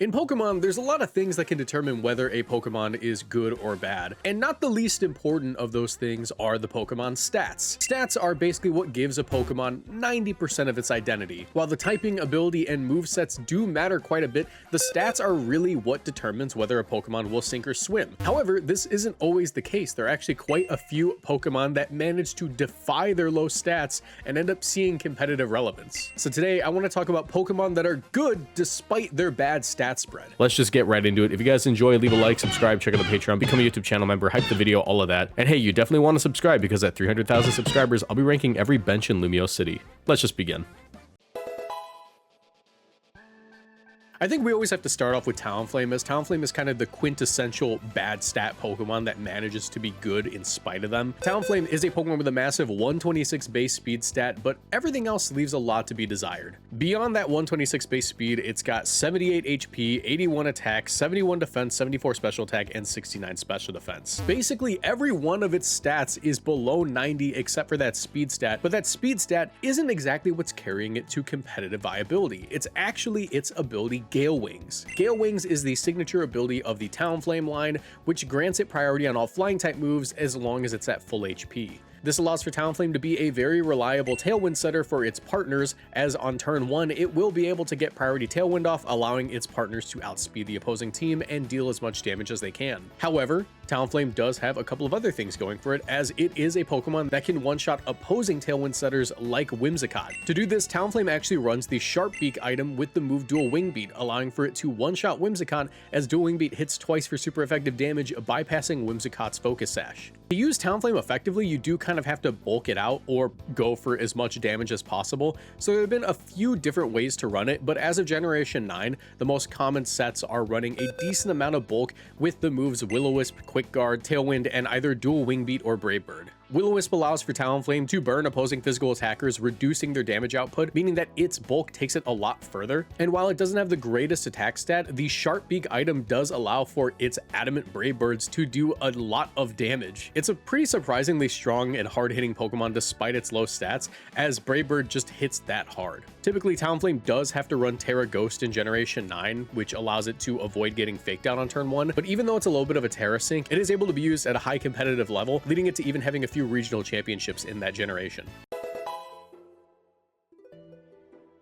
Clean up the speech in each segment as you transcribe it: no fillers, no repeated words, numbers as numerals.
In Pokemon, there's a lot of things that can determine whether a Pokemon is good or bad, and not the least important of those things are the Pokemon stats. Stats are basically what gives a Pokemon 90% of its identity. While the typing, ability, and movesets do matter quite a bit, the stats are really what determines whether a Pokemon will sink or swim. However, this isn't always the case. There are actually quite a few Pokemon that manage to defy their low stats and end up seeing competitive relevance. So today, I want to talk about Pokemon that are good despite their bad stats spread. Let's just get right into it. If you guys enjoy, leave a like, subscribe, check out the Patreon, become a YouTube channel member, hype the video, all of that. And hey, you definitely want to subscribe because at 300,000 subscribers, I'll be ranking every bench in Lumio City. Let's just begin. I think we always have to start off with Talonflame, as Talonflame is kind of the quintessential bad stat Pokemon that manages to be good in spite of them. Talonflame is a Pokemon with a massive 126 base speed stat, but everything else leaves a lot to be desired. Beyond that 126 base speed, it's got 78 HP, 81 attack, 71 defense, 74 special attack, and 69 special defense. Basically, every one of its stats is below 90 except for that speed stat, but that speed stat isn't exactly what's carrying it to competitive viability. It's actually its ability Gale Wings. Gale Wings is the signature ability of the Talonflame line, which grants it priority on all flying type moves as long as it's at full HP. This allows for Talonflame to be a very reliable Tailwind setter for its partners, as on turn 1 it will be able to get priority Tailwind off, allowing its partners to outspeed the opposing team and deal as much damage as they can. However, Talonflame does have a couple of other things going for it, as it is a Pokemon that can one-shot opposing Tailwind setters like Whimsicott. To do this, Talonflame actually runs the Sharp Beak item with the move Dual Wing Beat, allowing for it to one-shot Whimsicott as Dual Wing Beat hits twice for super effective damage, bypassing Whimsicott's Focus Sash. To use Talonflame effectively, you do kind of have to bulk it out or go for as much damage as possible, so there have been a few different ways to run it, but as of Generation 9, the most common sets are running a decent amount of bulk with the moves Will-O-Wisp, Quick Guard, Tailwind, and either Dual Wing Beat or Brave Bird. Will-O-Wisp allows for Talonflame to burn opposing physical attackers, reducing their damage output, meaning that its bulk takes it a lot further. And while it doesn't have the greatest attack stat, the Sharp Beak item does allow for its Adamant Brave Birds to do a lot of damage. It's a pretty surprisingly strong and hard-hitting Pokemon despite its low stats, as Brave Bird just hits that hard. Typically, Talonflame does have to run Terra Ghost in Generation 9, which allows it to avoid getting faked out on turn 1, but even though it's a little bit of a Terra sink, it is able to be used at a high competitive level, leading it to even having a few regional championships in that generation.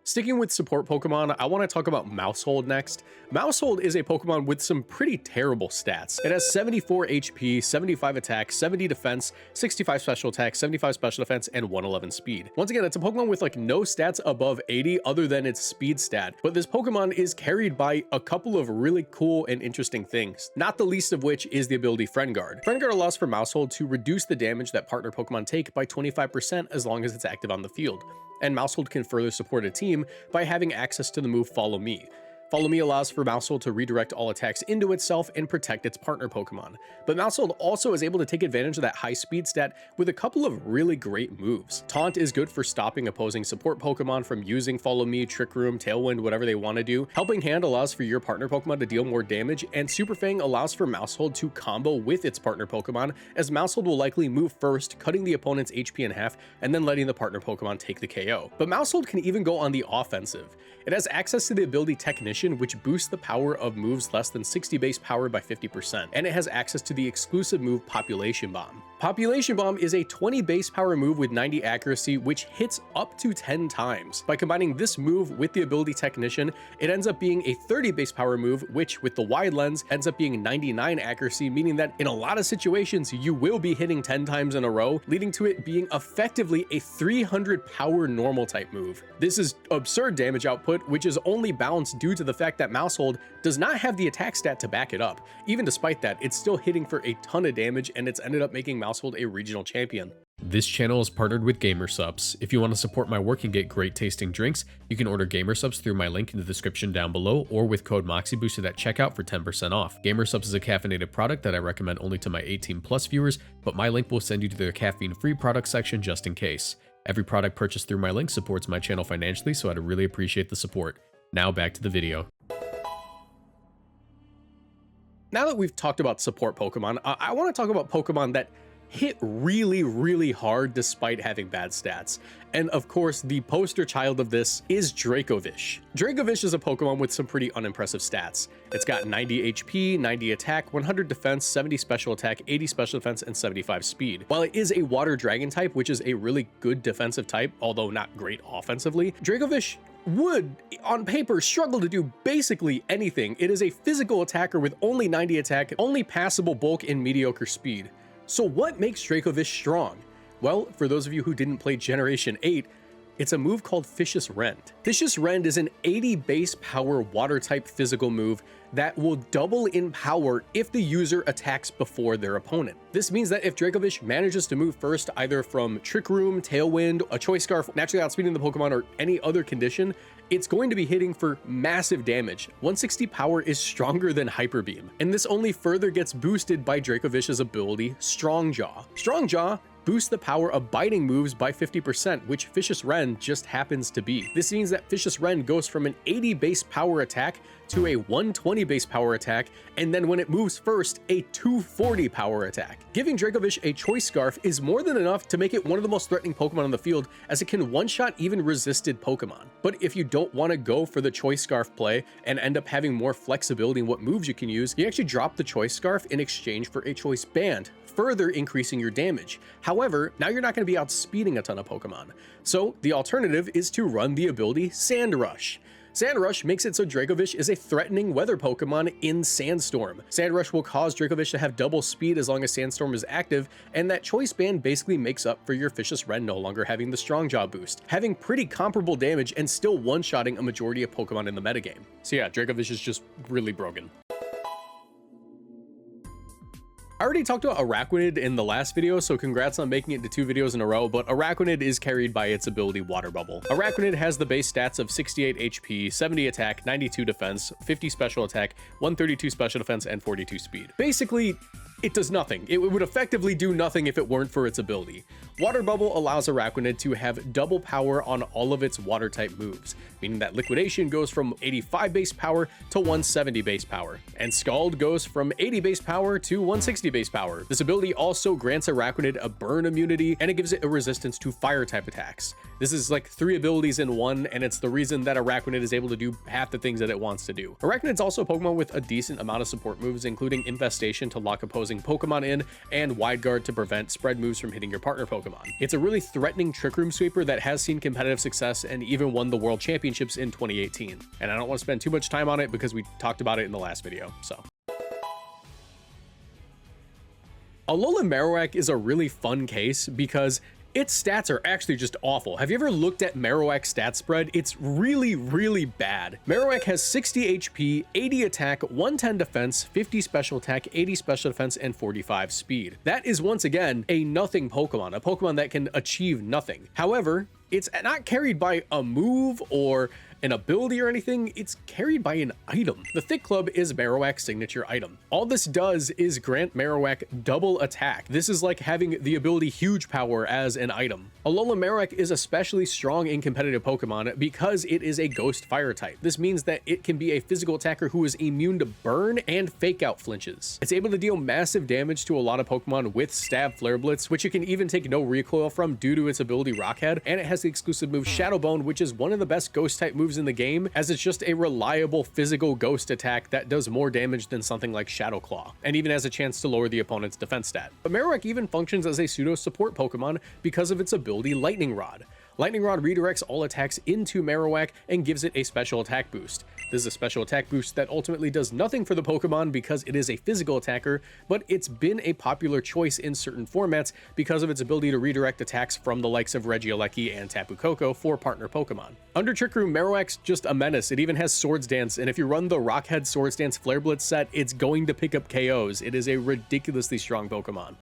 Sticking with support Pokemon, I want to talk about Maushold next. Maushold is a Pokemon with some pretty terrible stats. It has 74 HP, 75 attack, 70 defense, 65 special attack, 75 special defense, and 111 speed. Once again, it's a Pokemon with like no stats above 80 other than its speed stat, but this Pokemon is carried by a couple of really cool and interesting things, not the least of which is the ability Friend Guard. Friend Guard allows for Maushold to reduce the damage that partner Pokemon take by 25% as long as it's active on the field. And Maushold can further support a team by having access to the move Follow Me. Follow Me allows for Maushold to redirect all attacks into itself and protect its partner Pokemon. But Maushold also is able to take advantage of that high speed stat with a couple of really great moves. Taunt is good for stopping opposing support Pokemon from using Follow Me, Trick Room, Tailwind, whatever they want to do. Helping Hand allows for your partner Pokemon to deal more damage, and Super Fang allows for Maushold to combo with its partner Pokemon, as Maushold will likely move first, cutting the opponent's HP in half, and then letting the partner Pokemon take the KO. But Maushold can even go on the offensive. It has access to the ability Technician, which boosts the power of moves less than 60 base power by 50%, and it has access to the exclusive move Population Bomb. Population Bomb is a 20 base power move with 90 accuracy, which hits up to 10 times. By combining this move with the ability Technician, it ends up being a 30 base power move, which with the wide lens ends up being 99 accuracy, meaning that in a lot of situations you will be hitting 10 times in a row, leading to it being effectively a 300 power normal type move. This is absurd damage output, which is only balanced due to the fact that Maushold does not have the attack stat to back it up. Even despite that, it's still hitting for a ton of damage, and it's ended up making Maushold a regional champion. This channel is partnered with Gamersupps. If you want to support my work and get great tasting drinks, you can order Gamersupps through my link in the description down below, or with code Moxie boosted at checkout for 10% off. Gamersupps is a caffeinated product that I recommend only to my 18+ viewers, but my link will send you to their caffeine-free product section just in case. Every product purchased through my link supports my channel financially, so I'd really appreciate the support. Now back to the video. Now that we've talked about support Pokemon, I want to talk about Pokemon that hit really, really hard despite having bad stats. And of course, the poster child of this is Dracovish. Dracovish is a Pokemon with some pretty unimpressive stats. It's got 90 HP, 90 attack, 100 defense, 70 special attack, 80 special defense, and 75 speed. While it is a water dragon type, which is a really good defensive type, although not great offensively, Dracovish would, on paper, struggle to do basically anything. It is a physical attacker with only 90 attack, only passable bulk, and mediocre speed. So what makes Dracovish strong? Well, for those of you who didn't play Generation 8, it's a move called Vicious Rend. Vicious Rend is an 80 base power water type physical move that will double in power if the user attacks before their opponent. This means that if Dracovish manages to move first either from Trick Room, Tailwind, a Choice Scarf, naturally outspeeding the Pokemon, or any other condition, it's going to be hitting for massive damage. 160 power is stronger than Hyper Beam, and this only further gets boosted by Dracovish's ability, Strong Jaw. Strong Jaw boosts the power of biting moves by 50%, which Vicious Rend just happens to be. This means that Vicious Rend goes from an 80 base power attack to a 120 base power attack, and then when it moves first, a 240 power attack. Giving Dracovish a Choice Scarf is more than enough to make it one of the most threatening Pokemon on the field, as it can one-shot even resisted Pokemon. But if you don't want to go for the Choice Scarf play and end up having more flexibility in what moves you can use, you actually drop the Choice Scarf in exchange for a Choice Band, further increasing your damage. However, now you're not going to be outspeeding a ton of Pokemon. So the alternative is to run the ability Sand Rush. Sand Rush makes it so Dracovish is a threatening weather Pokemon in Sandstorm. Sand Rush will cause Dracovish to have double speed as long as Sandstorm is active, and that Choice Band basically makes up for your Vicious Rend no longer having the Strong Jaw boost, having pretty comparable damage and still one-shotting a majority of Pokemon in the metagame. So yeah, Dracovish is just really broken. I already talked about Araquanid in the last video, so congrats on making it to 2 videos in a row, but Araquanid is carried by its ability Water Bubble. Araquanid has the base stats of 68 HP, 70 attack, 92 defense, 50 special attack, 132 special defense, and 42 speed. Basically, it does nothing. It would effectively do nothing if it weren't for its ability. Water Bubble allows Araquanid to have double power on all of its water type moves, meaning that Liquidation goes from 85 base power to 170 base power, and Scald goes from 80 base power to 160 base power. This ability also grants Araquanid a burn immunity, and it gives it a resistance to fire type attacks. This is like 3 abilities in one, and it's the reason that Araquanid is able to do half the things that it wants to do. Araquanid's also a Pokemon with a decent amount of support moves, including Infestation to lock opposing Pokemon in, and Wide Guard to prevent spread moves from hitting your partner Pokemon. It's a really threatening Trick Room sweeper that has seen competitive success and even won the World Championships in 2018. And I don't want to spend too much time on it because we talked about it in the last video, so. Alolan Marowak is a really fun case because its stats are actually just awful. Have you ever looked at Marowak's stat spread? It's really, really bad. Marowak has 60 HP, 80 attack, 110 defense, 50 special attack, 80 special defense, and 45 speed. That is once again a nothing Pokemon, a Pokemon that can achieve nothing. However, it's not carried by a move or an ability or anything, it's carried by an item. The Thick Club is Marowak's signature item. All this does is grant Marowak double attack. This is like having the ability Huge Power as an item. Alolan Marowak is especially strong in competitive Pokemon because it is a Ghost Fire type. This means that it can be a physical attacker who is immune to burn and fake out flinches. It's able to deal massive damage to a lot of Pokemon with Stab Flare Blitz, which it can even take no recoil from due to its ability Rockhead, and it has the exclusive move Shadow Bone, which is one of the best Ghost type moves in the game, as it's just a reliable physical ghost attack that does more damage than something like Shadow Claw, and even has a chance to lower the opponent's defense stat. But Marowak even functions as a pseudo support Pokemon because of its ability Lightning Rod. Lightning Rod redirects all attacks into Marowak and gives it a special attack boost. This is a special attack boost that ultimately does nothing for the Pokemon because it is a physical attacker, but it's been a popular choice in certain formats because of its ability to redirect attacks from the likes of Regieleki and Tapu Koko for partner Pokemon. Under Trick Room, Marowak's just a menace. It even has Swords Dance, and if you run the Rockhead Swords Dance Flare Blitz set, it's going to pick up KOs. It is a ridiculously strong Pokemon.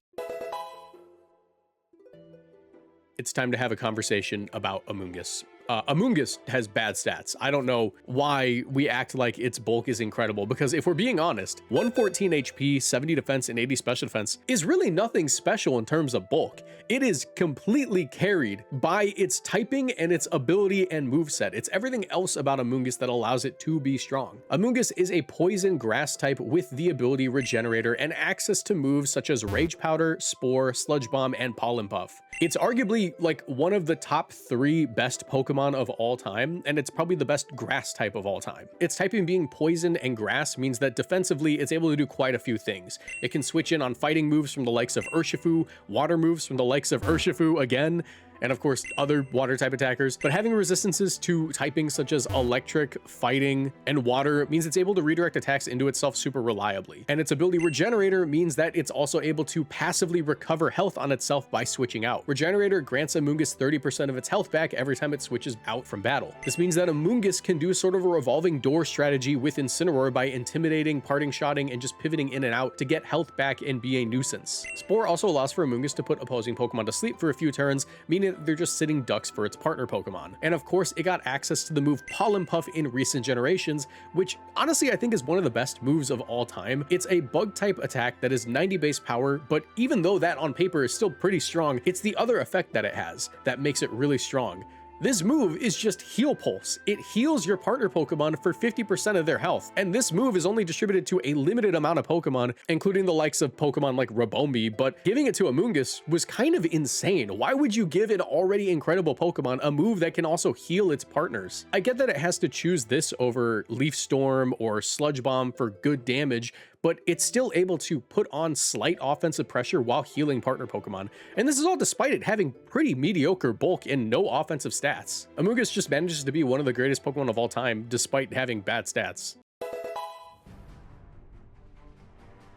It's time to have a conversation about Amoonguss. Amoonguss has bad stats. I don't know why we act like its bulk is incredible, because if we're being honest, 114 HP, 70 defense, and 80 special defense is really nothing special in terms of bulk. It is completely carried by its typing and its ability and moveset. It's everything else about Amoonguss that allows it to be strong. Amoonguss is a poison grass type with the ability Regenerator and access to moves such as Rage Powder, Spore, Sludge Bomb, and Pollen Puff. It's arguably like one of the top 3 best Pokemon of all time, and it's probably the best grass type of all time. Its typing being poison and grass means that defensively it's able to do quite a few things. It can switch in on fighting moves from the likes of Urshifu, water moves from the likes of Urshifu again, and of course other water type attackers, but having resistances to typing such as electric, fighting, and water means it's able to redirect attacks into itself super reliably. And its ability Regenerator means that it's also able to passively recover health on itself by switching out. Regenerator grants Amoonguss 30% of its health back every time it switches out from battle. This means that Amoonguss can do sort of a revolving door strategy with Incineroar by intimidating, parting shotting, and just pivoting in and out to get health back and be a nuisance. Spore also allows for Amoonguss to put opposing Pokemon to sleep for a few turns, meaning that they're just sitting ducks for its partner Pokemon. And of course, it got access to the move Pollen Puff in recent generations, which honestly I think is one of the best moves of all time. It's a bug type attack that is 90 base power, but even though that on paper is still pretty strong, it's the other effect that it has that makes it really strong. This move is just Heal Pulse. It heals your partner Pokemon for 50% of their health, and this move is only distributed to a limited amount of Pokemon, including the likes of Pokemon like Rabombi, but giving it to Amoonguss was kind of insane. Why would you give an already incredible Pokemon a move that can also heal its partners? I get that it has to choose this over Leaf Storm or Sludge Bomb for good damage, but it's still able to put on slight offensive pressure while healing partner Pokemon. And this is all despite it having pretty mediocre bulk and no offensive stats. Amoonguss just manages to be one of the greatest Pokemon of all time despite having bad stats.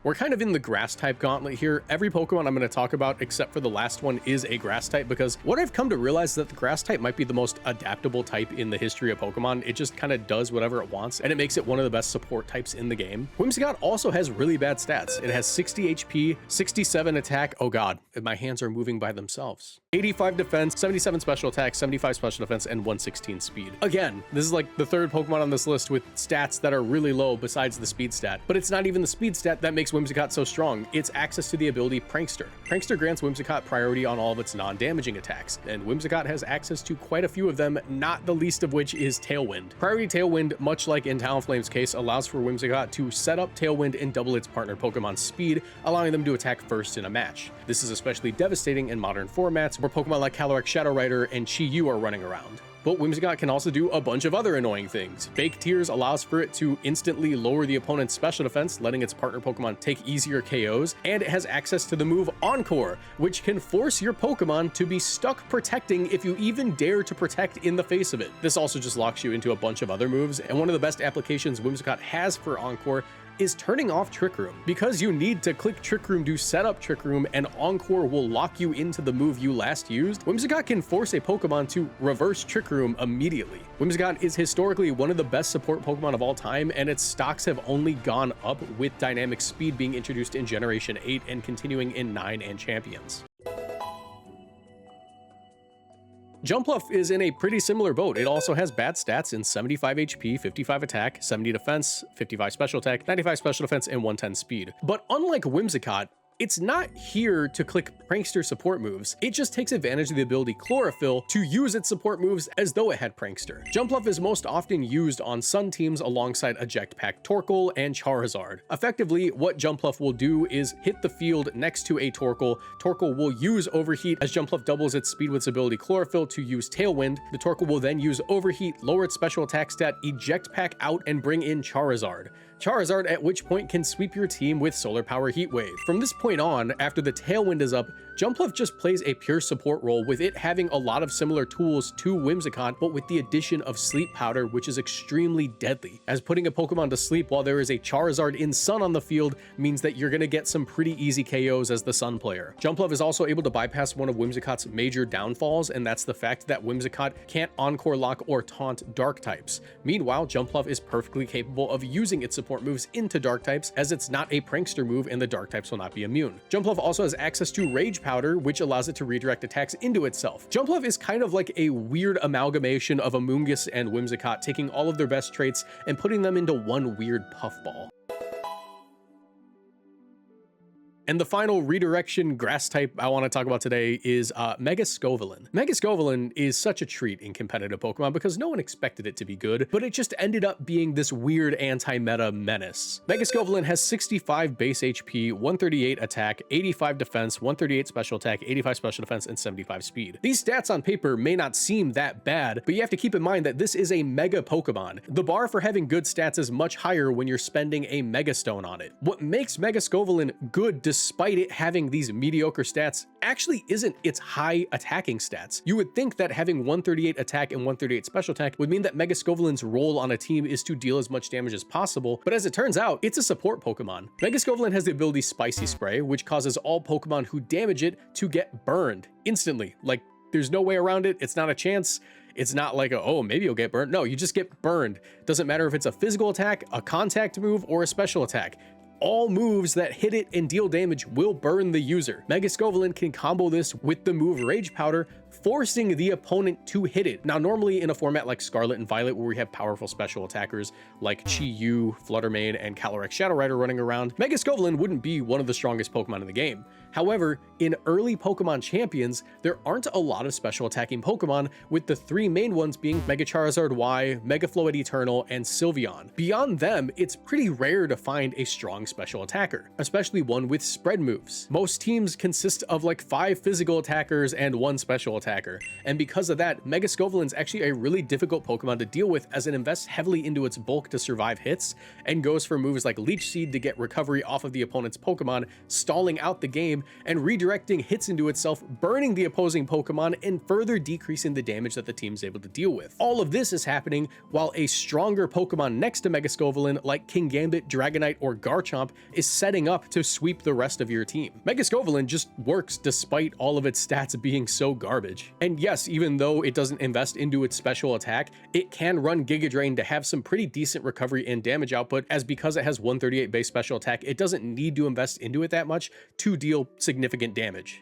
We're kind of in the grass type gauntlet here. Every Pokemon I'm going to talk about except for the last one is a grass type, because what I've come to realize is that the grass type might be the most adaptable type in the history of Pokemon. It just kind of does whatever it wants, and it makes it one of the best support types in the game. Whimsicott also has really bad stats. It has 60 HP, 67 attack, oh god, my hands are moving by themselves, 85 defense, 77 special attack, 75 special defense, and 116 speed. Again, this is like the 3rd Pokemon on this list with stats that are really low besides the speed stat, but it's not even the speed stat that makes Whimsicott so strong. It's access to the ability Prankster. Prankster grants Whimsicott priority on all of its non-damaging attacks, and Whimsicott has access to quite a few of them, not the least of which is Tailwind. Priority Tailwind, much like in Talonflame's case, allows for Whimsicott to set up Tailwind and double its partner Pokemon's speed, allowing them to attack first in a match. This is especially devastating in modern formats where Pokemon like Calyrex Shadow Rider and Chi-Yu are running around. But Whimsicott can also do a bunch of other annoying things. Fake Tears allows for it to instantly lower the opponent's special defense, letting its partner Pokemon take easier KOs, and it has access to the move Encore, which can force your Pokemon to be stuck protecting if you even dare to protect in the face of it. This also just locks you into a bunch of other moves, and one of the best applications Whimsicott has for Encore is turning off Trick Room. Because you need to click Trick Room to set up Trick Room, and Encore will lock you into the move you last used, Whimsicott can force a Pokemon to reverse Trick Room immediately. Whimsicott is historically one of the best support Pokemon of all time, and its stocks have only gone up with Dynamic Speed being introduced in Generation 8 and continuing in 9 and Champions. Jumpluff is in a pretty similar boat. It also has bad stats in 75 HP, 55 attack, 70 defense, 55 special attack, 95 special defense, and 110 speed. But unlike Whimsicott, it's not here to click Prankster support moves. It just takes advantage of the ability Chlorophyll to use its support moves as though it had Prankster. Jumpluff is most often used on Sun teams alongside Eject Pack Torkoal and Charizard. Effectively, what Jumpluff will do is hit the field next to a Torkoal. Torkoal will use Overheat as Jumpluff doubles its speed with its ability Chlorophyll to use Tailwind. The Torkoal will then use Overheat, lower its special attack stat, Eject Pack out, and bring in Charizard. Charizard at which point can sweep your team with Solar Power Heat Wave. From this point on, after the Tailwind is up, Jumpluff just plays a pure support role, with it having a lot of similar tools to Whimsicott, but with the addition of Sleep Powder, which is extremely deadly, as putting a Pokemon to sleep while there is a Charizard in Sun on the field means that you're going to get some pretty easy KOs as the Sun player. Jumpluff is also able to bypass one of Whimsicott's major downfalls, and that's the fact that Whimsicott can't Encore Lock or Taunt Dark types. Meanwhile, Jumpluff is perfectly capable of using its support moves into Dark types, as it's not a Prankster move and the Dark types will not be immune. Jumpluff also has access to Rage Powder, which allows it to redirect attacks into itself. Jumpluff is kind of like a weird amalgamation of Amoonguss and Whimsicott, taking all of their best traits and putting them into one weird puffball. And the final redirection grass type I want to talk about today is Mega Scovillain. Mega Scovillain is such a treat in competitive Pokemon because no one expected it to be good, but it just ended up being this weird anti-meta menace. Mega Scovillain has 65 base HP, 138 attack, 85 defense, 138 special attack, 85 special defense, and 75 speed. These stats on paper may not seem that bad, but you have to keep in mind that this is a Mega Pokemon. The bar for having good stats is much higher when you're spending a Mega Stone on it. What makes Mega Scovillain good despite it having these mediocre stats actually isn't its high attacking stats. You would think that having 138 attack and 138 special attack would mean that Mega Scovillain's role on a team is to deal as much damage as possible, but as it turns out, it's a support Pokemon. Mega Scovillain has the ability Spicy Spray, which causes all Pokemon who damage it to get burned instantly. Like, there's no way around it, it's not a chance. It's not like, oh, maybe you'll get burned. No, you just get burned. Doesn't matter if it's a physical attack, a contact move, or a special attack. All moves that hit it and deal damage will burn the user. Mega Scovillain can combo this with the move Rage Powder, forcing the opponent to hit it. Now, normally in a format like Scarlet and Violet, where we have powerful special attackers like Chi-Yu, Fluttermane, and Calyrex Shadow Rider running around, Mega Scovillain wouldn't be one of the strongest Pokemon in the game. However, in early Pokemon Champions, there aren't a lot of special attacking Pokemon, with the three main ones being Mega Charizard Y, Mega Floette Eternal, and Sylveon. Beyond them, it's pretty rare to find a strong special attacker, especially one with spread moves. Most teams consist of like 5 physical attackers and 1 special attacker, and because of that, Mega Scovillain's actually a really difficult Pokemon to deal with, as it invests heavily into its bulk to survive hits, and goes for moves like Leech Seed to get recovery off of the opponent's Pokemon, stalling out the game, and redirecting hits into itself, burning the opposing Pokemon, and further decreasing the damage that the team's able to deal with. All of this is happening while a stronger Pokemon next to Mega Scovillain, like Kingambit, Dragonite, or Garchomp, is setting up to sweep the rest of your team. Mega Scovillain just works despite all of its stats being so garbage. And yes, even though it doesn't invest into its special attack, it can run Giga Drain to have some pretty decent recovery and damage output, as because it has 138 base special attack, it doesn't need to invest into it that much to deal significant damage.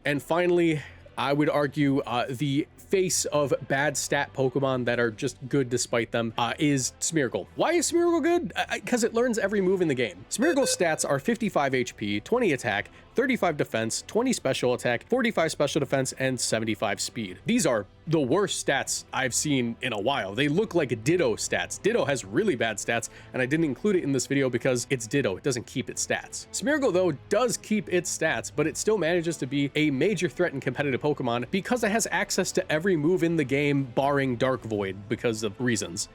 And finally, I would argue the face of bad stat Pokemon that are just good despite them is Smeargle. Why is Smeargle good? Because it learns every move in the game. Smeargle's stats are 55 HP, 20 attack, 35 defense, 20 special attack, 45 special defense, and 75 speed. These are the worst stats I've seen in a while. They look like Ditto stats. Ditto has really bad stats, and I didn't include it in this video because it's Ditto. It doesn't keep its stats. Smeargle, though, does keep its stats, but it still manages to be a major threat in competitive Pokemon because it has access to every move in the game barring Dark Void because of reasons.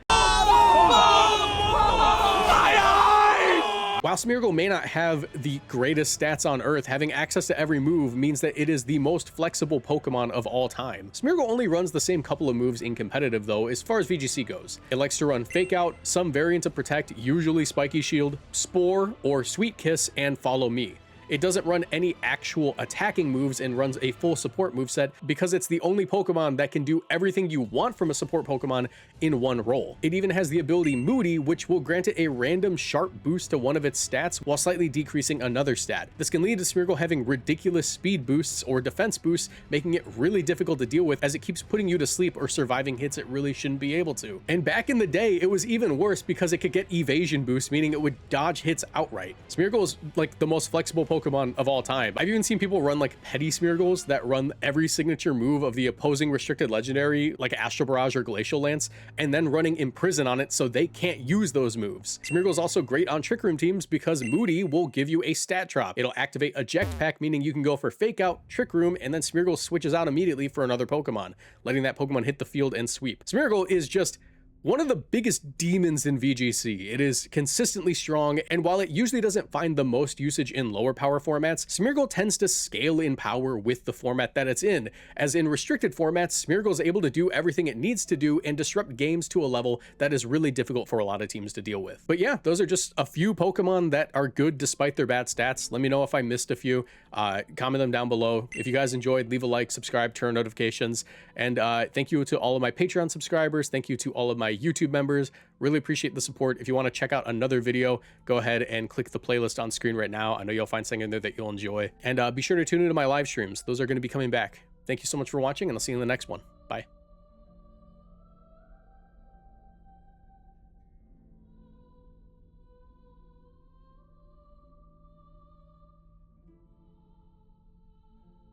While Smeargle may not have the greatest stats on Earth, having access to every move means that it is the most flexible Pokemon of all time. Smeargle only runs the same couple of moves in competitive though, as far as VGC goes. It likes to run Fake Out, some variant of Protect, usually Spiky Shield, Spore, or Sweet Kiss, and Follow Me. It doesn't run any actual attacking moves and runs a full support moveset because it's the only Pokemon that can do everything you want from a support Pokemon in one role. It even has the ability Moody, which will grant it a random sharp boost to one of its stats while slightly decreasing another stat. This can lead to Smeargle having ridiculous speed boosts or defense boosts, making it really difficult to deal with as it keeps putting you to sleep or surviving hits it really shouldn't be able to. And back in the day, it was even worse because it could get evasion boost, meaning it would dodge hits outright. Smeargle is like the most flexible Pokemon of all time. I've even seen people run like petty Smeargles that run every signature move of the opposing restricted legendary like Astral Barrage or Glacial Lance, and then running Imprison on it so they can't use those moves. Smeargle is also great on Trick Room teams because Moody will give you a stat drop. It'll activate Eject Pack, meaning you can go for Fake Out, Trick Room, and then Smeargle switches out immediately for another Pokemon, letting that Pokemon hit the field and sweep. Smeargle is just one of the biggest demons in VGC. It is consistently strong, and while it usually doesn't find the most usage in lower power formats, Smeargle tends to scale in power with the format that it's in, as in restricted formats, Smeargle is able to do everything it needs to do and disrupt games to a level that is really difficult for a lot of teams to deal with. But yeah, those are just a few Pokemon that are good despite their bad stats. Let me know if I missed a few. Comment them down below. If you guys enjoyed, leave a like, subscribe, turn notifications, and thank you to all of my Patreon subscribers. Thank you to all of my my YouTube members. Really appreciate the support. If you want to check out another video, go ahead and click the playlist on screen right now. I know you'll find something in there that you'll enjoy. And be sure to tune into my live streams. Those are going to be coming back. Thank you so much for watching, and I'll see you in the next one. Bye.